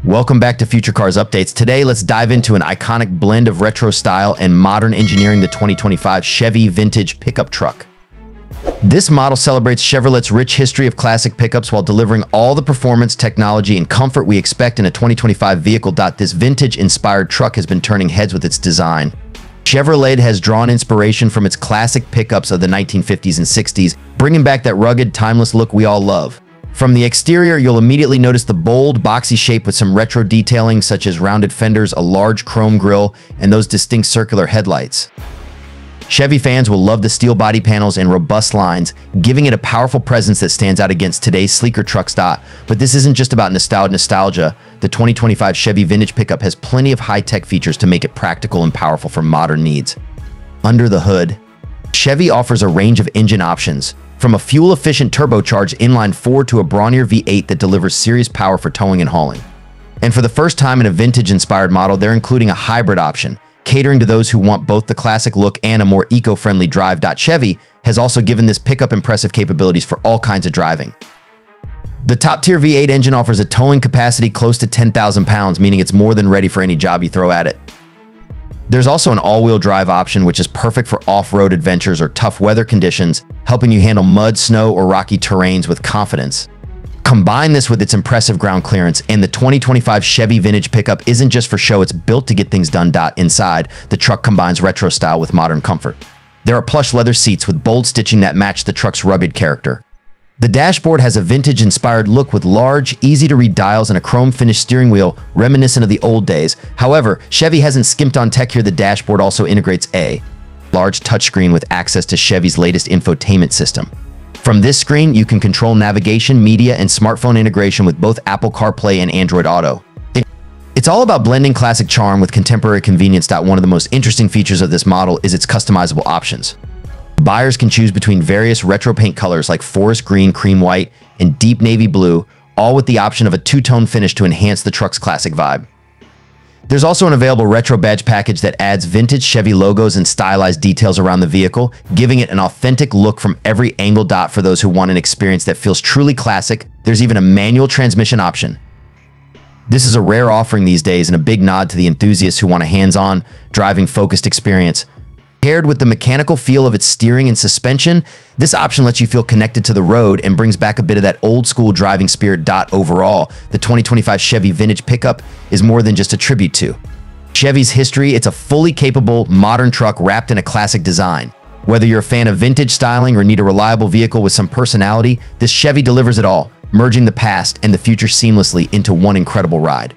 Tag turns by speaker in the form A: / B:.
A: Welcome back to Future Cars Updates. Today, let's dive into an iconic blend of retro style and modern engineering, the 2025 Chevy Vintage Pickup Truck. This model celebrates Chevrolet's rich history of classic pickups while delivering all the performance, technology, and comfort we expect in a 2025 vehicle. This vintage-inspired truck has been turning heads with its design. Chevrolet has drawn inspiration from its classic pickups of the 1950s and 60s, bringing back that rugged, timeless look we all love. From the exterior, you'll immediately notice the bold, boxy shape with some retro detailing such as rounded fenders, a large chrome grille, and those distinct circular headlights. Chevy fans will love the steel body panels and robust lines, giving it a powerful presence that stands out against today's sleeker trucks. But this isn't just about nostalgia. The 2025 Chevy Vintage Pickup has plenty of high-tech features to make it practical and powerful for modern needs. Under the hood, Chevy offers a range of engine options, from a fuel-efficient turbocharged inline-4 to a brawnier V8 that delivers serious power for towing and hauling. And for the first time in a vintage-inspired model, they're including a hybrid option, catering to those who want both the classic look and a more eco-friendly drive. Chevy has also given this pickup impressive capabilities for all kinds of driving. The top-tier V8 engine offers a towing capacity close to 10,000 pounds, meaning it's more than ready for any job you throw at it. There's also an all-wheel drive option, which is perfect for off-road adventures or tough weather conditions, helping you handle mud, snow, or rocky terrains with confidence. Combine this with its impressive ground clearance, and the 2025 Chevy Vintage Pickup isn't just for show, it's built to get things done. Inside, the truck combines retro style with modern comfort. There are plush leather seats with bold stitching that match the truck's rugged character. The dashboard has a vintage-inspired look with large, easy-to-read dials and a chrome-finished steering wheel reminiscent of the old days. However, Chevy hasn't skimped on tech here. The dashboard also integrates a large touchscreen with access to Chevy's latest infotainment system. From this screen, you can control navigation, media, and smartphone integration with both Apple CarPlay and Android Auto. It's all about blending classic charm with contemporary convenience. One of the most interesting features of this model is its customizable options. Buyers can choose between various retro paint colors like forest green, cream white, and deep navy blue, all with the option of a two-tone finish to enhance the truck's classic vibe. There's also an available retro badge package that adds vintage Chevy logos and stylized details around the vehicle, giving it an authentic look from every angle. For those who want an experience that feels truly classic, there's even a manual transmission option. This is a rare offering these days and a big nod to the enthusiasts who want a hands-on, driving-focused experience. Paired with the mechanical feel of its steering and suspension, this option lets you feel connected to the road and brings back a bit of that old-school driving spirit. Overall, the 2025 Chevy Vintage Pickup is more than just a tribute to Chevy's history. It's a fully capable, modern truck wrapped in a classic design. Whether you're a fan of vintage styling or need a reliable vehicle with some personality, this Chevy delivers it all, merging the past and the future seamlessly into one incredible ride.